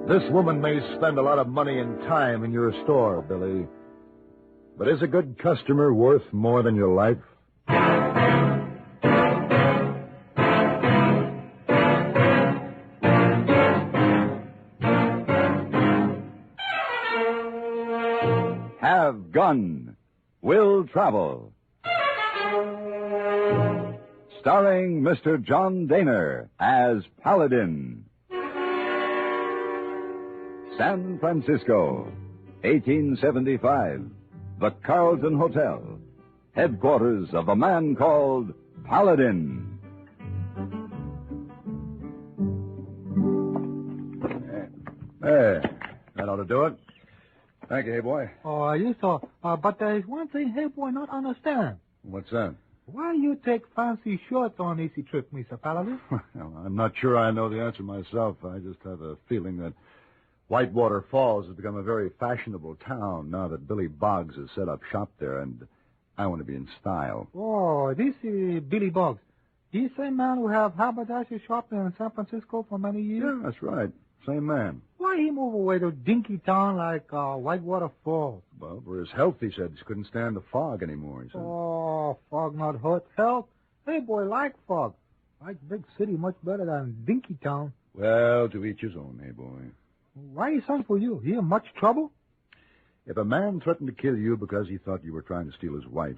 This woman may spend a lot of money and time in your store, Billy. But is a good customer worth more than your life? Have Gun. Will Travel. Starring Mr. John Daner as Paladin. San Francisco, 1875. The Carlton Hotel, headquarters of a man called Paladin. There. That ought to do it. Thank you, hey boy. Oh, you saw. But there's one thing, hey boy, not understand. What's that? Why you take fancy shorts on easy trip, Mr. Paladin? Well, I'm not sure I know the answer myself. I just have a feeling that Whitewater Falls has become a very fashionable town now that Billy Boggs has set up shop there, and I want to be in style. Oh, this is Billy Bogs. He's the same man who have haberdasher shop in San Francisco for many years? Yeah, that's right. Same man. Why he move away to dinky town like Whitewater Falls? Well, for his health, he said. He couldn't stand the fog anymore, he said. Oh, fog not hurt health. Hey, boy, like fog. Like big city much better than dinky town. Well, to each his own, hey boy. Why he sent for you? He in much trouble? If a man threatened to kill you because he thought you were trying to steal his wife,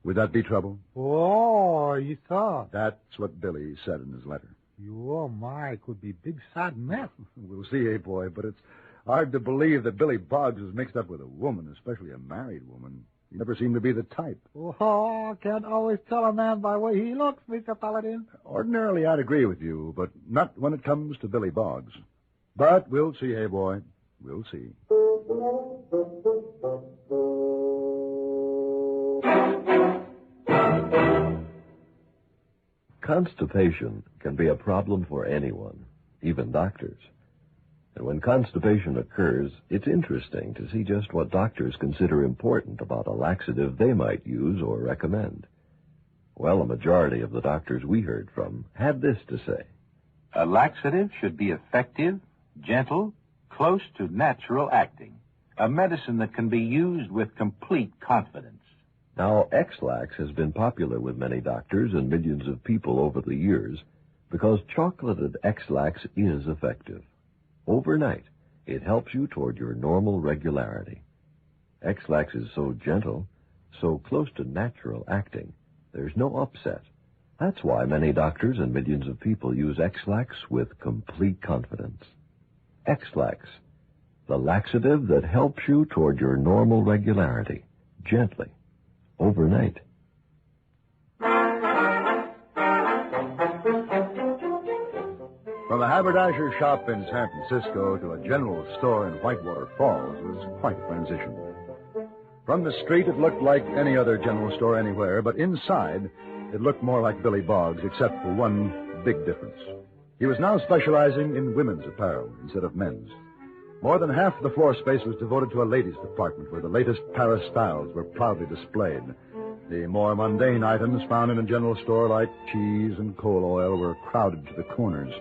would that be trouble? Oh, you saw. That's what Billy said in his letter. Oh, my, could be big sad mess. We'll see, hey boy, but it's hard to believe that Billy Boggs is mixed up with a woman, especially a married woman. He never seemed to be the type. Oh, can't always tell a man by the way he looks, Mr. Paladin. Ordinarily, I'd agree with you, but not when it comes to Billy Boggs. But we'll see, hey boy. We'll see. Constipation can be a problem for anyone, even doctors. And when constipation occurs, it's interesting to see just what doctors consider important about a laxative they might use or recommend. Well, a majority of the doctors we heard from had this to say. A laxative should be effective, gentle, close to natural acting. A medicine that can be used with complete confidence. Now, X-Lax has been popular with many doctors and millions of people over the years because chocolated X-Lax is effective. Overnight, it helps you toward your normal regularity. X-Lax is so gentle, so close to natural acting, there's no upset. That's why many doctors and millions of people use X-Lax with complete confidence. X-Lax, the laxative that helps you toward your normal regularity, gently, overnight. From a haberdasher shop in San Francisco to a general store in Whitewater Falls was quite a transition. From the street, it looked like any other general store anywhere, but inside, it looked more like Billy Boggs, except for one big difference. He was now specializing in women's apparel instead of men's. More than half the floor space was devoted to a ladies' department where the latest Paris styles were proudly displayed. The more mundane items found in a general store like cheese and coal oil were crowded to the corners.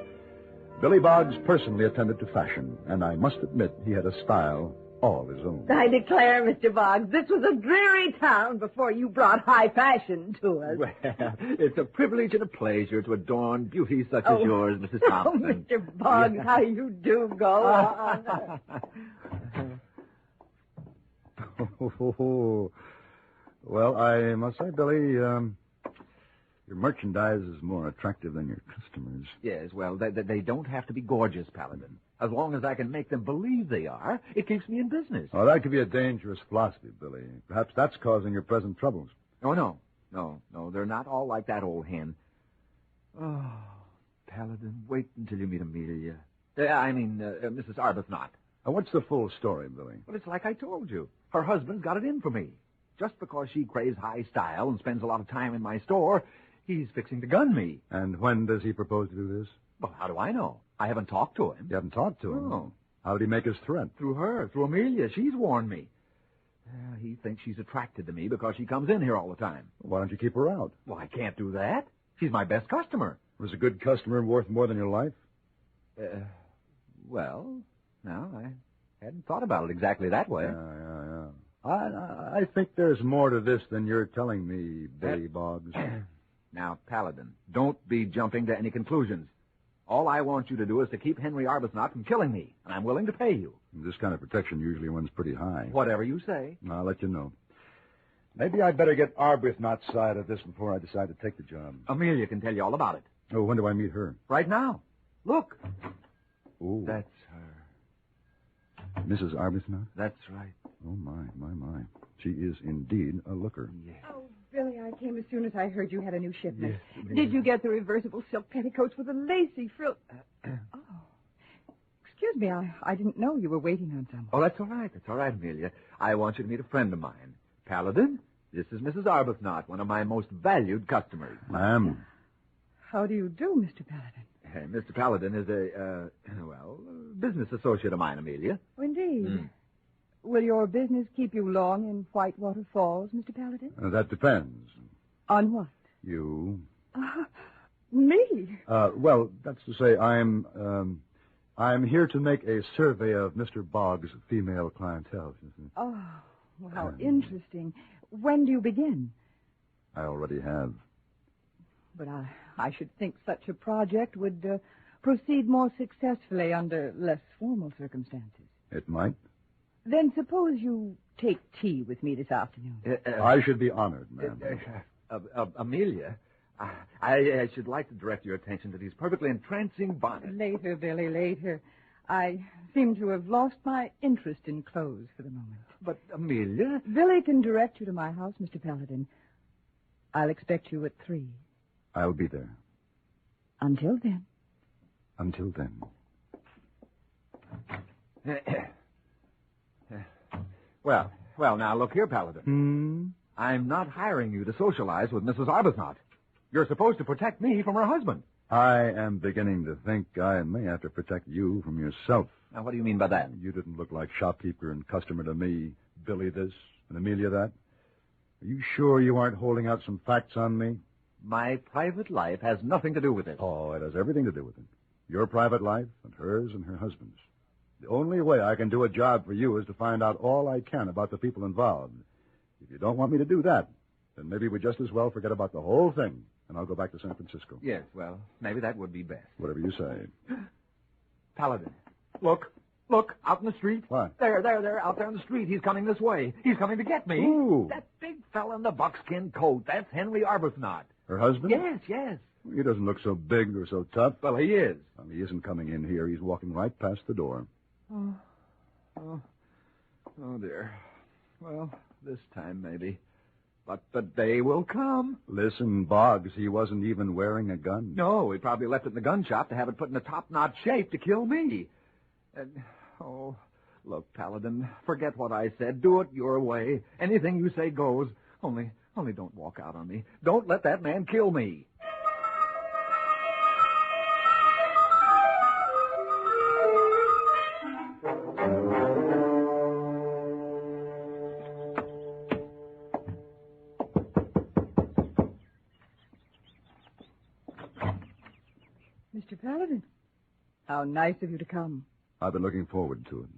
Billy Boggs personally attended to fashion, and I must admit he had a style all his own. I declare, Mr. Boggs, this was a dreary town before you brought high fashion to us. Well, it's a privilege and a pleasure to adorn beauty such as yours, Mrs. Thompson. Oh, Mr. Boggs, how you do go on. Well, I must say, Billy, your merchandise is more attractive than your customers. Yes, well, they don't have to be gorgeous, Paladin. As long as I can make them believe they are, it keeps me in business. Oh, that could be a dangerous philosophy, Billy. Perhaps that's causing your present troubles. Oh, no, they're not all like that old hen. Oh, Paladin, wait until you meet Amelia. Mrs. Arbuthnot. What's the full story, Billy? Well, it's like I told you. Her husband's got it in for me. Just because she craves high style and spends a lot of time in my store, he's fixing to gun me. And when does he propose to do this? Well, how do I know? I haven't talked to him. You haven't talked to him? No. How did he make his threat? Through her, through Amelia. She's warned me. He thinks she's attracted to me because she comes in here all the time. Why don't you keep her out? Well, I can't do that. She's my best customer. Was a good customer worth more than your life? Well, No, I hadn't thought about it exactly that way. Yeah. I think there's more to this than you're telling me, Billy Boggs. Now, Paladin, don't be jumping to any conclusions. All I want you to do is to keep Henry Arbuthnot from killing me, and I'm willing to pay you. This kind of protection usually runs pretty high. Whatever you say. I'll let you know. Maybe I'd better get Arbuthnot's side of this before I decide to take the job. Amelia can tell you all about it. Oh, when do I meet her? Right now. Look. Oh. That's her. Mrs. Arbuthnot? That's right. Oh, my. She is indeed a looker. Yes. Oh, Billy, I came as soon as I heard you had a new shipment. Yes. Did you get the reversible silk petticoats with a lacy frill? Oh. Excuse me, I didn't know you were waiting on someone. Oh, that's all right. That's all right, Amelia. I want you to meet a friend of mine. Paladin, this is Mrs. Arbuthnot, one of my most valued customers. Ma'am. How do you do, Mr. Paladin? Mr. Paladin is a business associate of mine, Amelia. Oh, indeed. Will your business keep you long in Whitewater Falls, Mr. Paladin? That depends. On what? You. Me? Well, that's to say, I'm here to make a survey of Mr. Boggs' female clientele. Oh, well, how interesting. When do you begin? I already have. But I should think such a project would proceed more successfully under less formal circumstances. It might. Then suppose you take tea with me this afternoon. I should be honored, ma'am. Amelia, I should like to direct your attention to these perfectly entrancing bonnets. Later, Billy, later. I seem to have lost my interest in clothes for the moment. But, Amelia... Billy can direct you to my house, Mr. Paladin. I'll expect you at 3. I'll be there. Until then. Until then. Well, now, look here, Paladin. I'm not hiring you to socialize with Mrs. Arbuthnot. You're supposed to protect me from her husband. I am beginning to think I may have to protect you from yourself. Now, what do you mean by that? You didn't look like shopkeeper and customer to me, Billy this, and Amelia that. Are you sure you aren't holding out some facts on me? My private life has nothing to do with it. Oh, it has everything to do with it. Your private life and hers and her husband's. The only way I can do a job for you is to find out all I can about the people involved. If you don't want me to do that, then maybe we just as well forget about the whole thing, and I'll go back to San Francisco. Yes, well, maybe that would be best. Whatever you say. Paladin, look, out in the street. What? There, out there in the street. He's coming this way. He's coming to get me. Ooh. That big fella in the buckskin coat, that's Henry Arbuthnot. Her husband? Yes. He doesn't look so big or so tough. Well, he is. Well, he isn't coming in here. He's walking right past the door. Oh, dear. Well, this time maybe. But the day will come. Listen, Boggs, he wasn't even wearing a gun. No, he probably left it in the gun shop to have it put in a top-notch shape to kill me. And, look, Paladin, forget what I said. Do it your way. Anything you say goes. Only don't walk out on me. Don't let that man kill me. Mr. Paladin, how nice of you to come. I've been looking forward to it.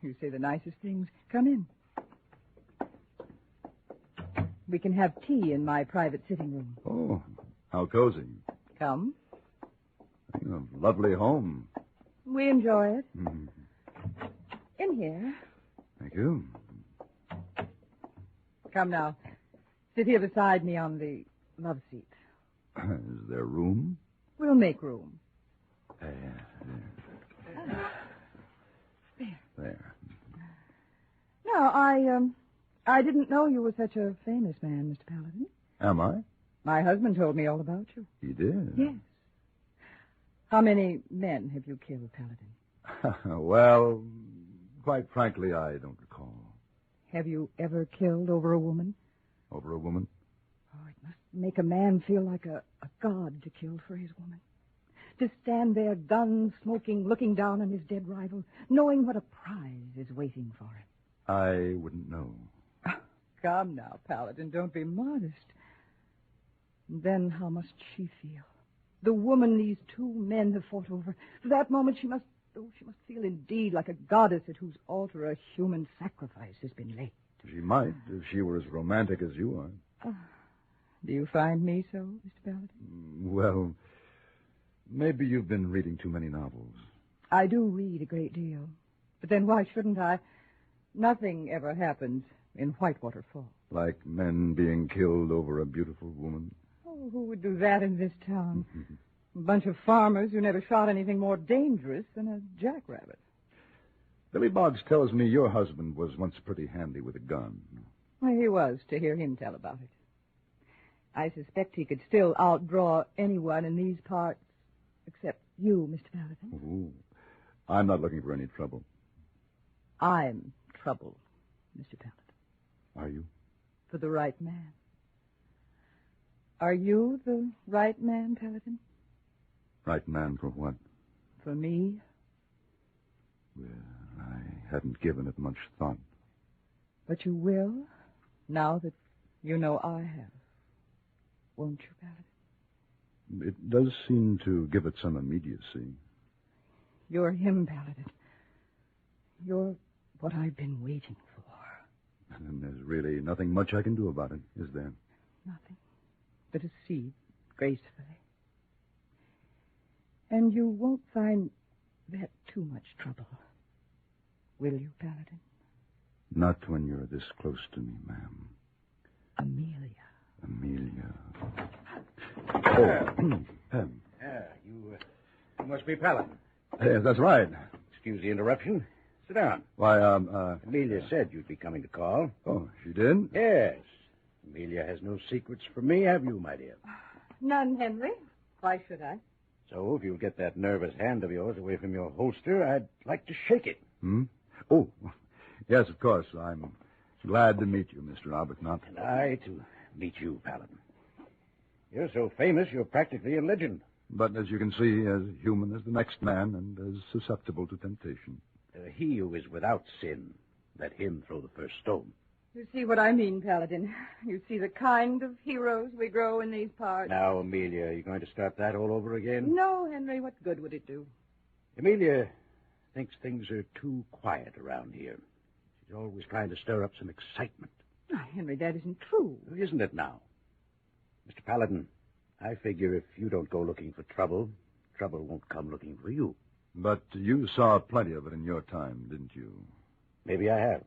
You say the nicest things. Come in. We can have tea in my private sitting room. Oh, how cozy. Come. A lovely home. We enjoy it. Mm. In here. Thank you. Come now. Sit here beside me on the love seat. Is there room? We'll make room. There. Now, I didn't know you were such a famous man, Mr. Paladin. Am I? My husband told me all about you. He did? Yes. How many men have you killed, Paladin? Well, quite frankly, I don't recall. Have you ever killed over a woman? Over a woman? Oh, it must make a man feel like a god to kill for his woman. To stand there, gun smoking, looking down on his dead rival, knowing what a prize is waiting for him. I wouldn't know. Come now, Paladin, don't be modest. And then how must she feel? The woman these two men have fought over. For that moment she must Oh, she must feel indeed like a goddess at whose altar a human sacrifice has been laid. She might, if she were as romantic as you are. Do you find me so, Mr. Paladin? Well, maybe you've been reading too many novels. I do read a great deal. But then why shouldn't I? Nothing ever happens in Whitewater Falls. Like men being killed over a beautiful woman. Oh, who would do that in this town? A bunch of farmers who never shot anything more dangerous than a jackrabbit. Billy Boggs tells me your husband was once pretty handy with a gun. Well, he was, to hear him tell about it. I suspect he could still outdraw anyone in these parts, except you, Mr. Paladin. Ooh, I'm not looking for any trouble. I'm trouble, Mr. Paladin. Are you? For the right man. Are you the right man, Paladin? Right man for what? For me? Well, I hadn't given it much thought. But you will, now that you know I have. Won't you, Paladin? It does seem to give it some immediacy. You're him, Paladin. You're what I've been waiting for. And there's really nothing much I can do about it, is there? Nothing but a seed, gracefully. And you won't find that too much trouble, will you, Paladin? Not when you're this close to me, ma'am. Amelia. Oh, Pen. You must be Paladin. Yes, that's right. Excuse the interruption. Sit down. Why, Amelia said you'd be coming to call. Oh, she did? Yes. Amelia has no secrets from me, have you, my dear? None, Henry. Why should I? So, if you'll get that nervous hand of yours away from your holster, I'd like to shake it. Hmm? Oh, yes, of course. I'm glad to meet you, Mr. Arbuthnot. And I to meet you, Paladin. You're so famous, you're practically a legend. But as you can see, as human as the next man and as susceptible to temptation. He who is without sin, let him throw the first stone. You see what I mean, Paladin. You see the kind of heroes we grow in these parts. Now, Amelia, are you going to start that all over again? No, Henry, what good would it do? Amelia thinks things are too quiet around here. She's always trying to stir up some excitement. Oh, Henry, that isn't true. Isn't it now? Mr. Paladin, I figure if you don't go looking for trouble, trouble won't come looking for you. But you saw plenty of it in your time, didn't you? Maybe I have.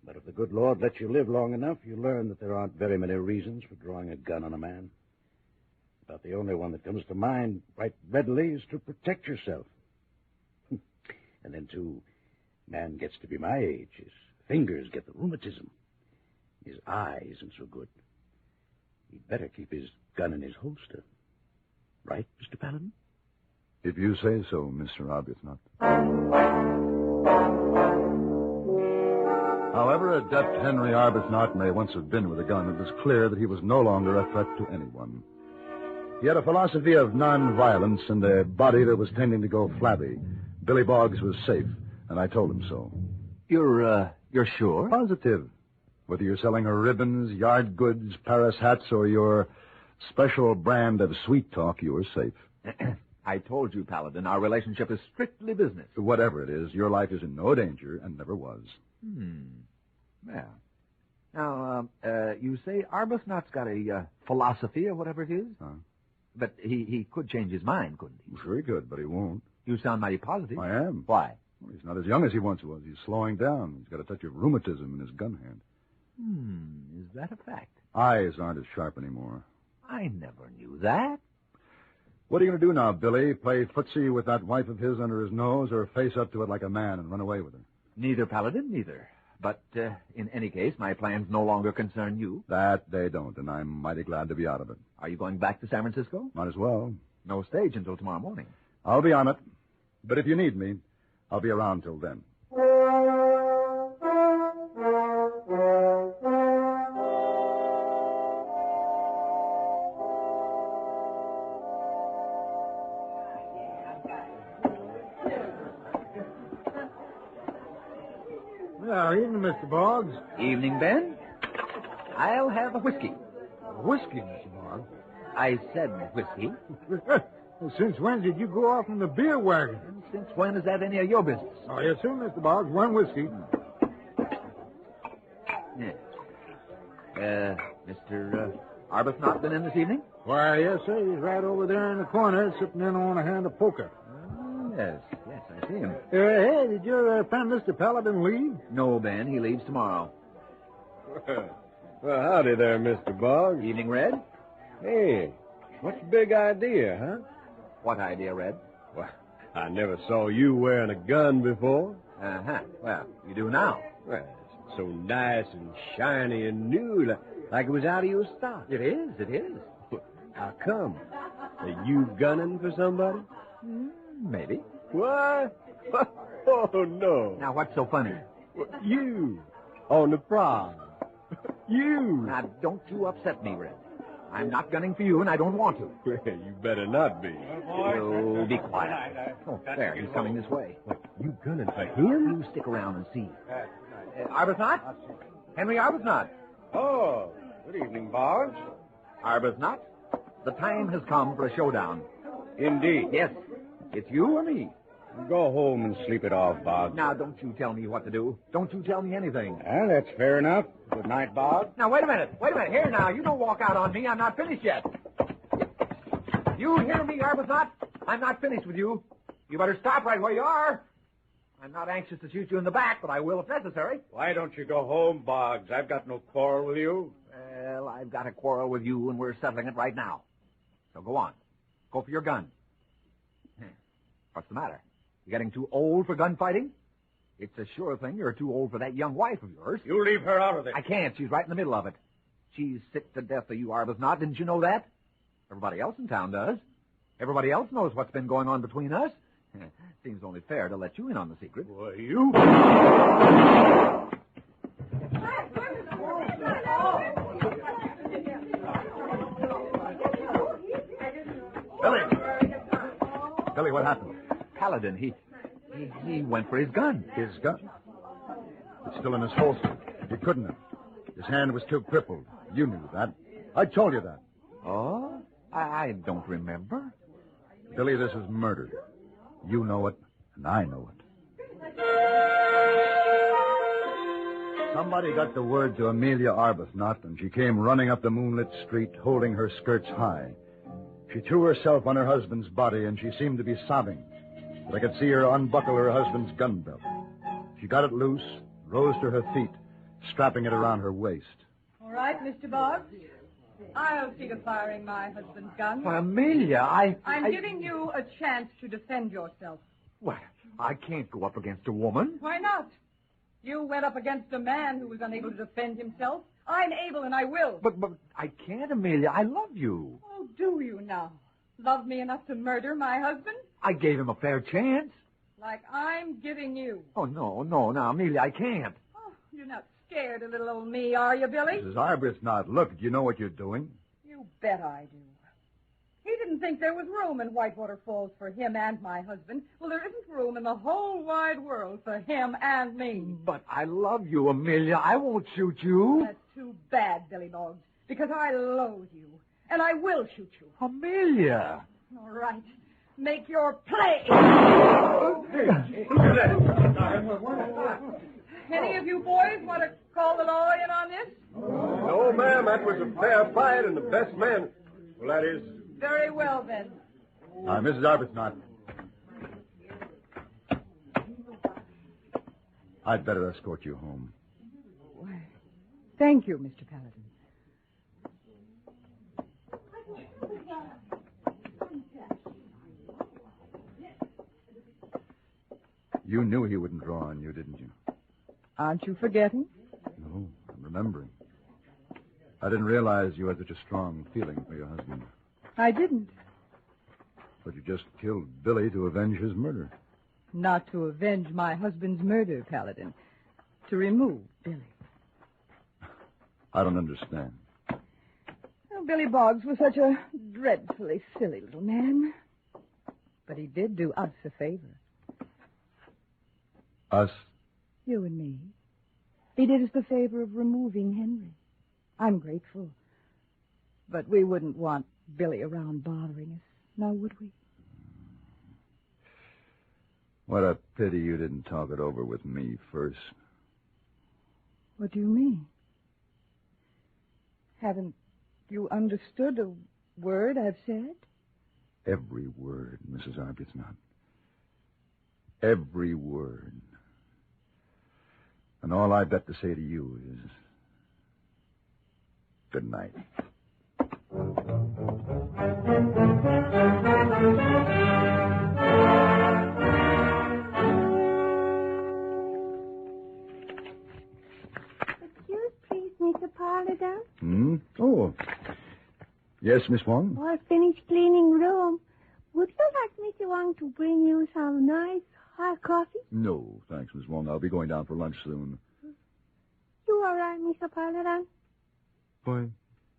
But if the good Lord lets you live long enough, you learn that there aren't very many reasons for drawing a gun on a man. About the only one that comes to mind right readily is to protect yourself. And then, too, man gets to be my age. His fingers get the rheumatism. His eye isn't so good. He'd better keep his gun in his holster. Right, Mr. Paladin? If you say so, Mr. Arbuthnot. However adept Henry Arbuthnot may once have been with a gun, it was clear that he was no longer a threat to anyone. He had a philosophy of non-violence and a body that was tending to go flabby. Billy Boggs was safe, and I told him so. You're sure? Positive. Whether you're selling her ribbons, yard goods, Paris hats, or your special brand of sweet talk, you're safe. I told you, Paladin, our relationship is strictly business. Whatever it is, your life is in no danger and never was. Yeah. Now, you say Arbuthnot's got a philosophy or whatever it is? Huh? But he could change his mind, couldn't he? Sure he could, but he won't. You sound mighty positive. I am. Why? Well, he's not as young as he once was. He's slowing down. He's got a touch of rheumatism in his gun hand. Is that a fact? Eyes aren't as sharp anymore. I never knew that. What are you going to do now, Billy? Play footsie with that wife of his under his nose or face up to it like a man and run away with her? Neither, Paladin, neither. But in any case, my plans no longer concern you. That they don't, and I'm mighty glad to be out of it. Are you going back to San Francisco? Might as well. No stage until tomorrow morning. I'll be on it. But if you need me, I'll be around till then. Well, evening, Mr. Boggs. Evening, Ben. I'll have a whiskey. Whiskey, Mr. Boggs. I said whiskey. Well, since when did you go off in the beer wagon? And since when is that any of your business? Oh, yes, sir, Mr. Boggs. One whiskey. Yeah. Mr. Arbuthnot been in this evening? Why, yes, sir. He's right over there in the corner, sitting in on a hand of poker. Yes, I see him. Hey, did your friend Mr. Paladin leave? No, Ben, he leaves tomorrow. Well, howdy there, Mr. Boggs. Evening, Red? Hey, what's the big idea, huh? What idea, Red? Well, I never saw you wearing a gun before. Uh-huh. Well, you do now. Well, it's so nice and shiny and new, like it was out of your stock. It is. How come? Are you gunning for somebody? Maybe. What? Oh, no. Now, what's so funny? You, on the prowl. You. Now, don't you upset me, Red. I'm not gunning for you, and I don't want to. Well, you better not be. Oh, be quiet. Oh, there, he's coming this way. What, you gunning for him? You stick around and see. Arbuthnot? Henry Arbuthnot. Oh, good evening, Bogs. Arbuthnot, the time has come for a showdown. Indeed. Yes, it's you or me. Go home and sleep it off, Bogs. Now, don't you tell me what to do. Don't you tell me anything. Well, that's fair enough. Good night, Bogs. Now, wait a minute. Here now. You don't walk out on me. I'm not finished yet. You hear me, Arbuthnot? I'm not finished with you. You better stop right where you are. I'm not anxious to shoot you in the back, but I will if necessary. Why don't you go home, Bogs? I've got no quarrel with you. Well, I've got a quarrel with you, and we're settling it right now. So go on. Go for your gun. What's the matter? You getting too old for gunfighting? It's a sure thing you're too old for that young wife of yours. You leave her out of this. I can't. She's right in the middle of it. She's sick to death of you, Arbuthnot. Didn't you know that? Everybody else in town does. Everybody else knows what's been going on between us. Seems only fair to let you in on the secret. Well, you... Billy, what happened? Paladin, he went for his gun. His gun? It's still in his holster. He couldn't have. His hand was too crippled. You knew that. I told you that. Oh? I don't remember. Billy, this is murder. You know it, and I know it. Somebody got the word to Amelia Arbuthnot, and she came running up the moonlit street, holding her skirts high. She threw herself on her husband's body, and she seemed to be sobbing. But I could see her unbuckle her husband's gun belt. She got it loose, rose to her feet, strapping it around her waist. All right, Mr. Boggs. I'll see to firing my husband's gun. Well, Amelia, I'm giving you a chance to defend yourself. Well, I can't go up against a woman. Why not? You went up against a man who was unable to defend himself. I'm able and I will. But I can't, Amelia. I love you. Oh, do you now? Love me enough to murder my husband? I gave him a fair chance. Like I'm giving you. Oh, no, now, Amelia, I can't. Oh, you're not scared of little old me, are you, Billy? Mrs. Arbuthnot, look, you know what you're doing? You bet I do. He didn't think there was room in Whitewater Falls for him and my husband. Well, there isn't room in the whole wide world for him and me. But I love you, Amelia. I won't shoot you. That's too bad, Billy Boggs, because I loathe you, and I will shoot you. Amelia. All right. Make your play. Any of you boys want to call the law in on this? No, ma'am, that was a fair fight, and the best man... Well, that is... Very well, then. Mrs. Arbuthnot. I'd better escort you home. Why, thank you, Mr. Paladin. You knew he wouldn't draw on you, didn't you? Aren't you forgetting? No, I'm remembering. I didn't realize you had such a strong feeling for your husband. I didn't. But you just killed Billy to avenge his murder. Not to avenge my husband's murder, Paladin. To remove Billy. I don't understand. Well, Billy Boggs was such a dreadfully silly little man. But he did do us a favor. Us? You and me. He did us the favor of removing Henry. I'm grateful. But we wouldn't want Billy around bothering us, now would we? What a pity you didn't talk it over with me first. What do you mean? Haven't you understood a word I've said? Every word, Mrs. Arbuthnot. Every word. And all I've got to say to you is good night. Excuse, please, Mr. Paladin. Oh. Yes, Miss Wong? Oh, I finished cleaning room. Would you like Mr. Wong to bring you some nice hot coffee? No, thanks, Miss Wong. I'll be going down for lunch soon. You all right, Mr. Paladin? Why,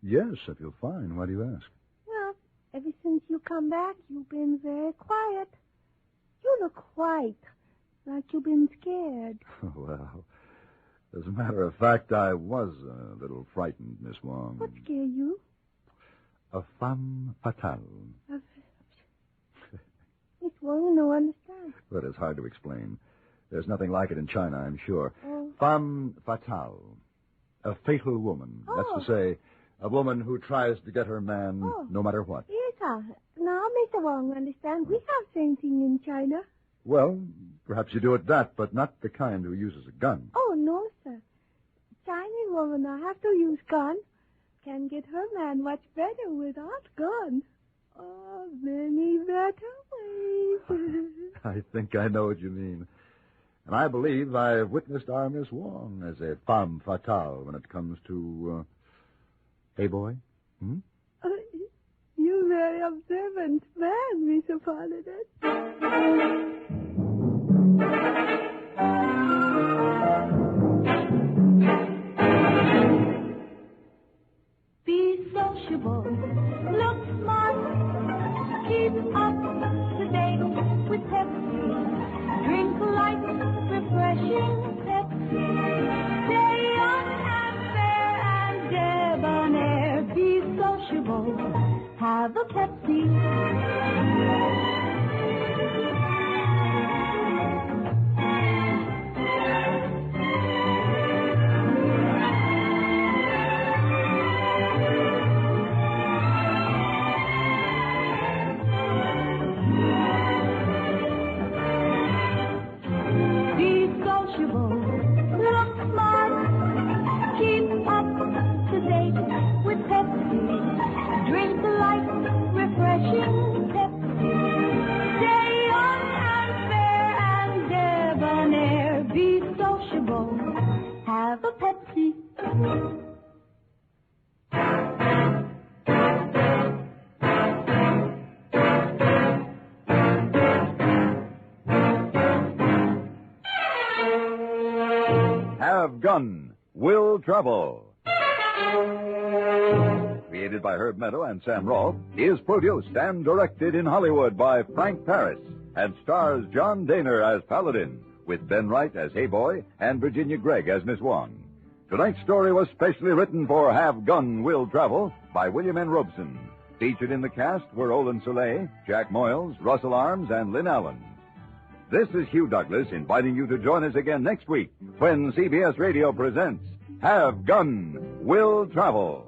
yes, I feel fine. Why do you ask? Well, ever since you come back, you've been very quiet. You look white, like you've been scared. Well, as a matter of fact, I was a little frightened, Miss Wong. What scared you? A femme fatale. Miss Wong, no understand. But it's hard to explain. There's nothing like it in China, I'm sure. Oh. Femme fatale. A fatal woman. Oh. That's to say, a woman who tries to get her man no matter what. Yes, sir. Now, Mr. Wong, understand, we have same thing in China. Well, perhaps you do it that, but not the kind who uses a gun. Oh, no, sir. Chinese woman now have to use gun. Can get her man much better without gun. Oh, many better ways. I think I know what you mean. And I believe I've witnessed our Miss Wong as a femme fatale when it comes to, hey, boy? You're very observant man, Mr. Paladin. Be sociable, look smart, keep up to date with Pepsi, drink light, refreshing Pepsi, stay young and fair and debonair, be sociable, have a Pepsi. Have a Pepsi. Have Gun, Will Travel. Created by Herb Meadow and Sam Rolfe, is produced and directed in Hollywood by Frank Paris and stars John Daner as Paladin, with Ben Wright as Hey Boy and Virginia Gregg as Miss Wong. Tonight's story was specially written for Have Gun, Will Travel by William N. Robeson. Featured in the cast were Olin Soleil, Jack Moyles, Russell Arms, and Lynn Allen. This is Hugh Douglas inviting you to join us again next week when CBS Radio presents Have Gun, Will Travel.